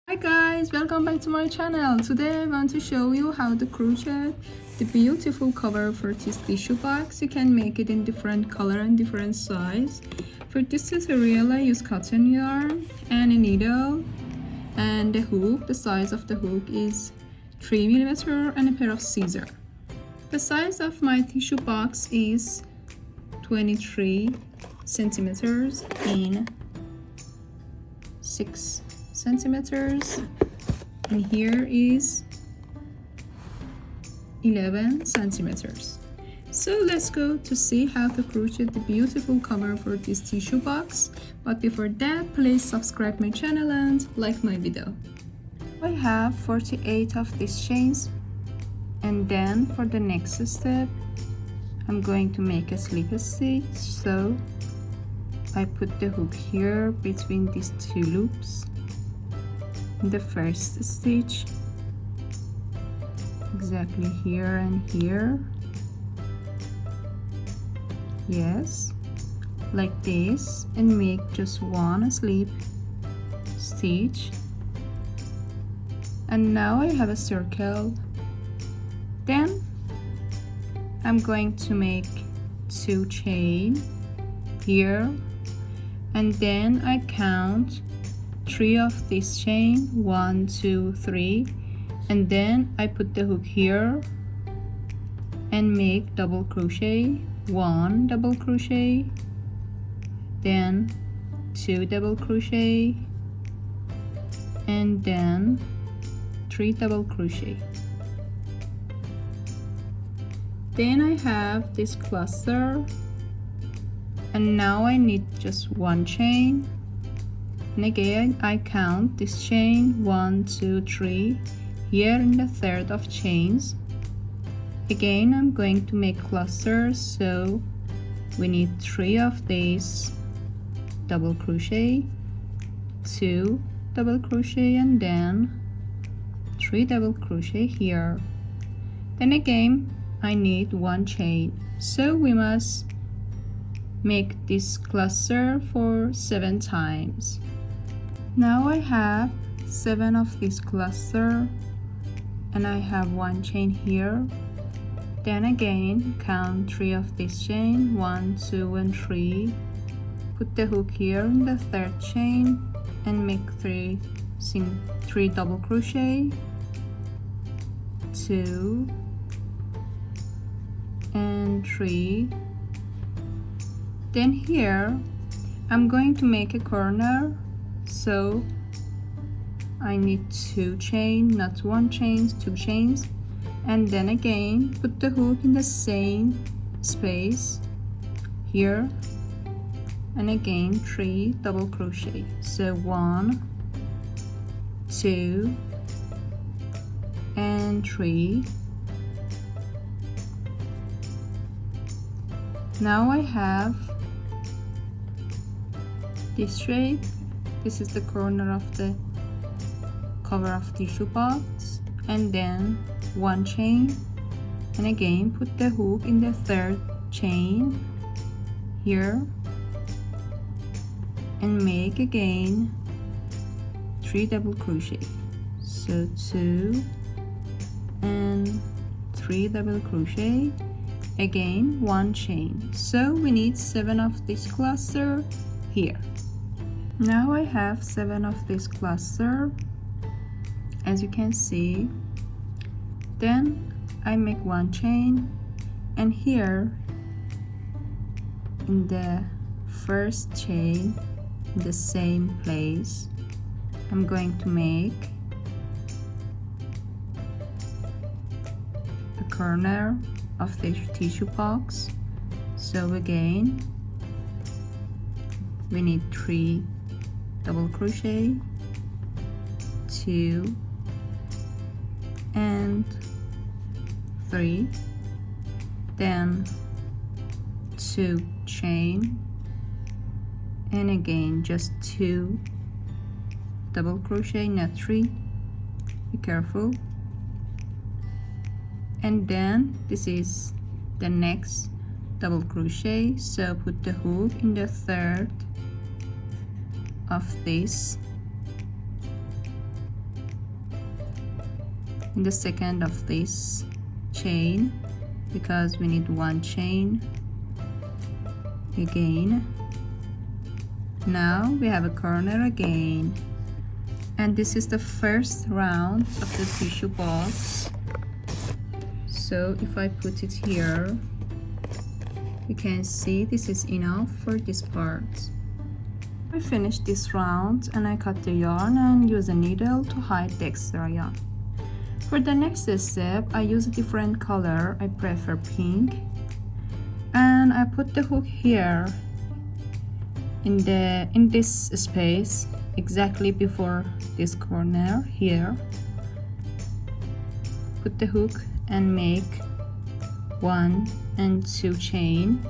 Hi guys, welcome back to my channel. Today I want to show you how to crochet the beautiful cover for this tissue box. You can make it in different color and different size. For this tutorial I use cotton yarn and a needle and the hook. The size of the hook is 3mm and a pair of scissors. The size of my tissue box is 23 centimeters in 6 centimeters, and here is 11 centimeters. So let's go to see how to crochet the beautiful cover for this tissue box. But before that, please subscribe my channel and like my video. I have 48 of these chains, and then for the next step I'm going to make a slip stitch. So I put the hook here between these two loops. The first stitch exactly here and here, yes, like this, and make just one slip stitch. And now I have a circle. Then I'm going to make 2 chain here, and then I count 3 of this chain, 1 2 3, and then I put the hook here and make double crochet, 1 double crochet, then 2 double crochet, and then 3 double crochet. Then I have this cluster, and now I need just 1 chain. And again I count this chain, 1 2 3, here in the third of chains. Again I'm going to make clusters, so we need 3 of these double crochet, 2 double crochet, and then 3 double crochet here. Then again I need 1 chain, so we must make this cluster for 7 times. Now I have 7 of this cluster, and I have 1 chain here. Then again count 3 of this chain, 1 2 and 3, put the hook here in the third chain and make 3 double crochet, 2 and 3. Then here I'm going to make a corner, so I need 2 chain, not 1 chain, 2 chains, and then again put the hook in the same space here, and again 3 double crochet, so 1 2 and 3. Now I have this shape. This is the corner of the cover of tissue box, and then 1 chain, and again put the hook in the third chain here and make again 3 double crochet, so 2 and 3 double crochet, again 1 chain. So we need 7 of this cluster here. Now I have 7 of this cluster, as you can see. Then I make 1 chain, and here in the first chain, in the same place, I'm going to make a corner of the tissue box. So again we need 3 double crochet, 2 and 3, then 2 chain, and again just 2 double crochet, not 3, be careful. And then this is the next double crochet, so put the hook in the third of this in the second of this chain because we need one chain again. Now we have a corner again, and this is the first round of the tissue box. So if I put it here, you can see this is enough for this part. I finished this round and I cut the yarn and use a needle to hide the extra yarn. For the next step, I use a different color. I prefer pink, and I put the hook here in this space exactly before this corner here. Put the hook and make 1 and 2 chain,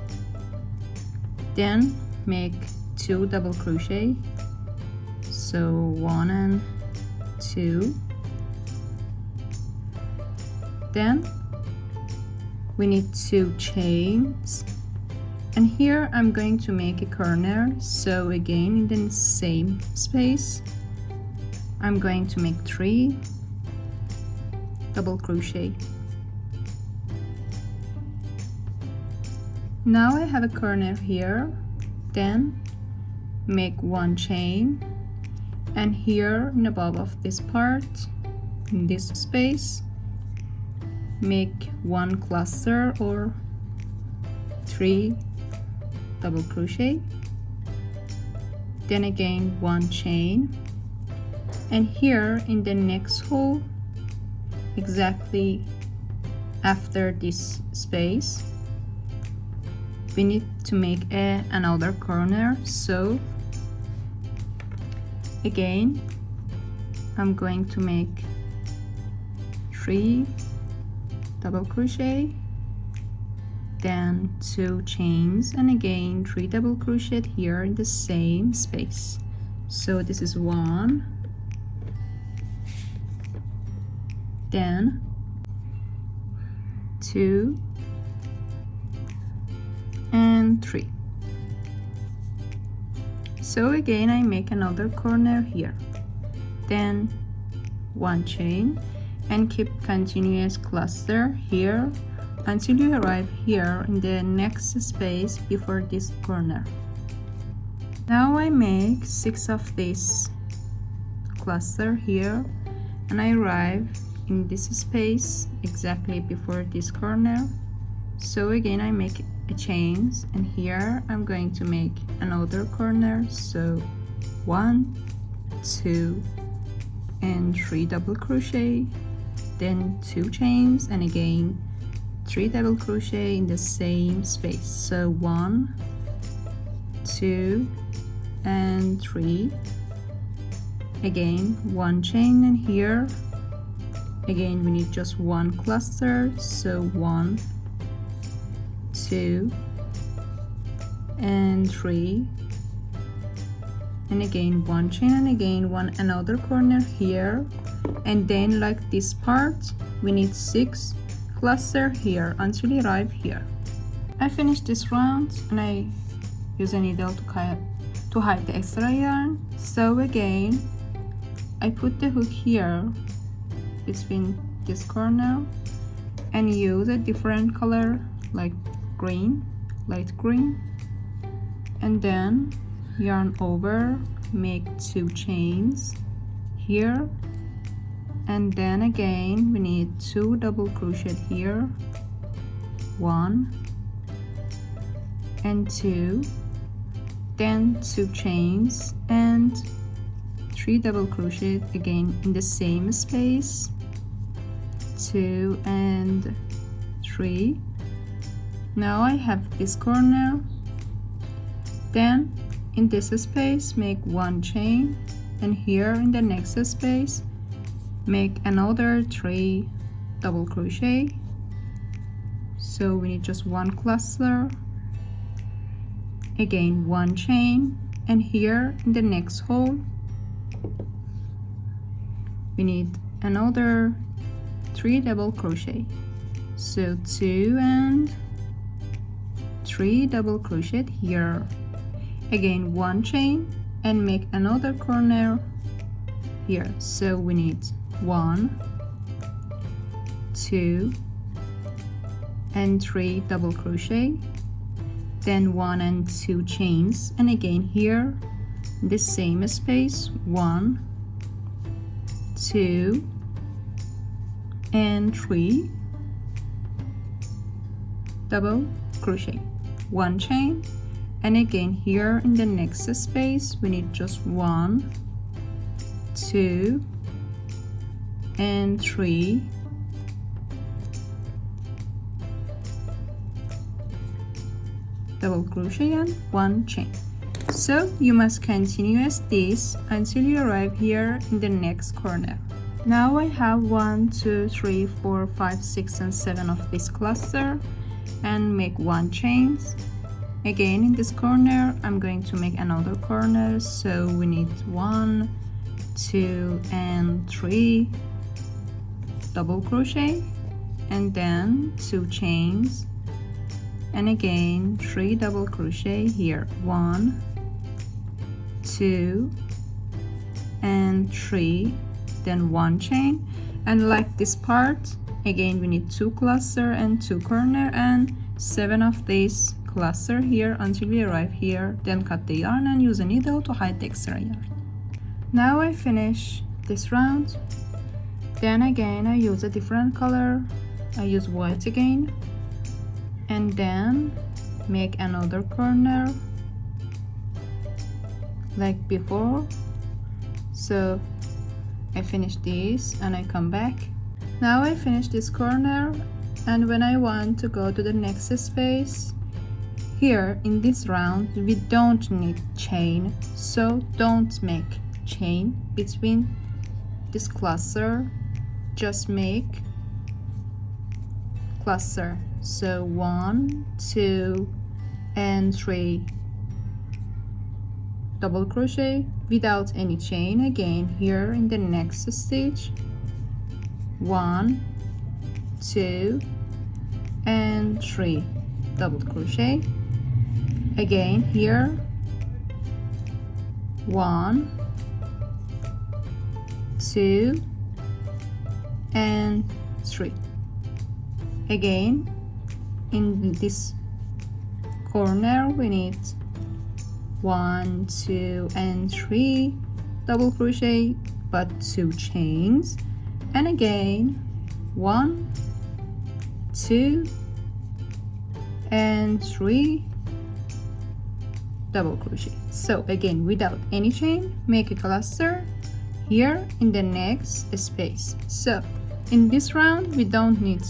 then make 2 double crochet, so 1 and 2. Then we need 2 chains, and here I'm going to make a corner, so again in the same space I'm going to make 3 double crochet. Now I have a corner here, then make 1 chain, and here in above of this part, in this space, make 1 cluster or 3 double crochet, then again 1 chain, and here in the next hole exactly after this space we need to make another corner. So again I'm going to make 3 double crochet, then 2 chains, and again 3 double crochet here in the same space. So this is 1, then 2 and 3. So again I make another corner here, then 1 chain, and keep continuous cluster here until you arrive here in the next space before this corner. Now I make 6 of this cluster here, and I arrive in this space exactly before this corner. So again I make a chains, and here I'm going to make another corner, so 1, 2 and 3 double crochet, then 2 chains, and again 3 double crochet in the same space, so 1, 2 and 3, again 1 chain, and here again we need just 1 cluster, so 1, 2 and 3, and again 1 chain, and again another corner here, and then like this part we need 6 cluster here until you arrive here. I finished this round and I use a needle to hide the extra yarn. So again I put the hook here between this corner and use a different color like green, light green, and then yarn over, make 2 chains here, and then again we need 2 double crochet here, 1 and 2, then 2 chains and 3 double crochet again in the same space, 2 and 3. Now I have this corner, then in this space make 1 chain, and here in the next space make another 3 double crochet, so we need just 1 cluster, again 1 chain, and here in the next hole we need another 3 double crochet, so 2 and 3 double crochet here, again 1 chain, and make another corner here, so we need 1, 2 and 3 double crochet, then 1 and 2 chains, and again here the same space, 1, 2 and 3 double crochet, 1 chain, and again here in the next space we need just 1, 2 and 3 double crochet and 1 chain. So you must continue as this until you arrive here in the next corner. Now I have 1, 2, 3, 4, 5, 6 and 7 of this cluster and make 1 chain. Again in this corner I'm going to make another corner, so we need 1, 2 and 3 double crochet and then 2 chains, and again 3 double crochet here, 1, 2 and 3, then 1 chain, and like this part again we need 2 cluster and 2 corner and 7 of this cluster here until we arrive here, then cut the yarn and use a needle to hide the extra yarn. Now I finish this round, then again I use a different color, I use white again, and then make another corner like before. So I finish this and I come back. Now I finish this corner, and when I want to go to the next space, here in this round we don't need chain, so don't make chain between this cluster, just make cluster. So 1, 2 and 3 double crochet without any chain. Again here in the next stitch, 1, 2 and 3 double crochet. Again here, 1, 2 and 3. Again in this corner we need 1, 2 and 3 double crochet but 2 chains, and again 1, 2 and 3 double crochet. So again without any chain, make a cluster here in the next space. So in this round we don't need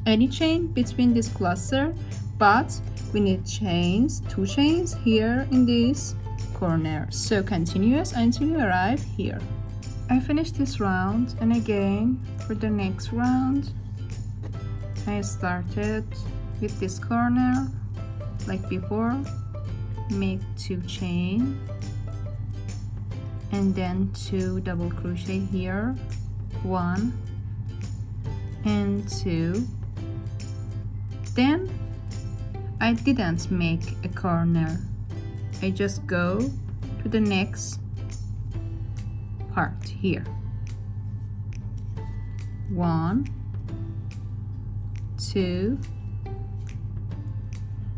any chain between this cluster, but we need chains, 2 chains here in this corner. So continuous until you arrive here. I finished this round, and again for the next round I started with this corner like before, make 2 chain and then 2 double crochet here, 1 and 2. Then I didn't make a corner, I just go to the next part here, 1, 2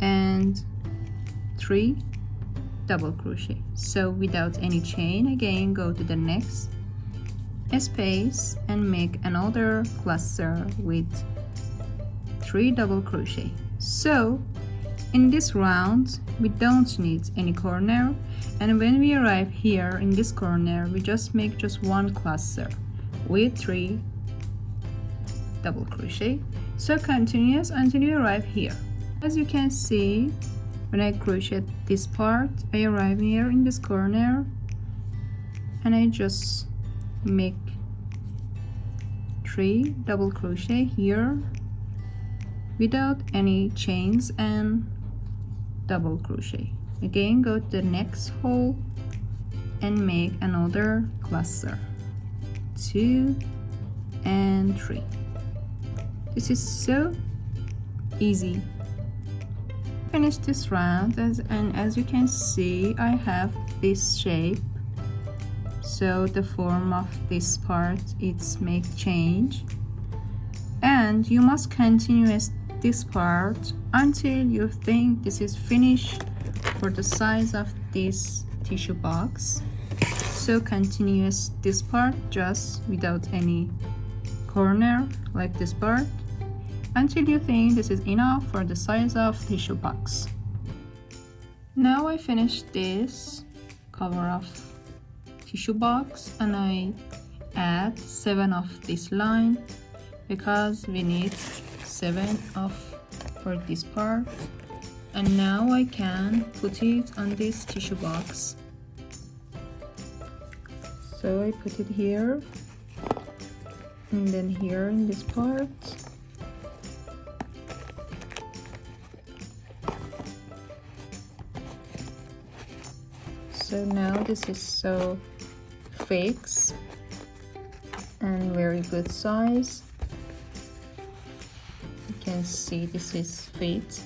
and 3 double crochet. So without any chain, again go to the next space and make another cluster with 3 double crochet. So in this round we don't need any corner, and when we arrive here in this corner we just make just 1 cluster with 3 double crochet. So continuous until you arrive here. As you can see, when I crochet this part, I arrive here in this corner and I just make 3 double crochet here without any chains and double crochet. Again go to the next hole and make another cluster, 2 and 3. This is so easy. Finish this round, and as you can see I have this shape, so the form of this part it's make change, and you must continue this part until you think this is finished for the size of this tissue box. So continue this part just without any corner like this part until you think this is enough for the size of tissue box. Now I finished this cover of tissue box and I add 7 of this line because we need 7 of for this part. And now I can put it on this tissue box. So I put it here and then here in this part. So now this is so fixed and very good size. You can see this is fit.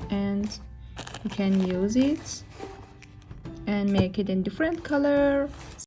And you can use it and make it in different color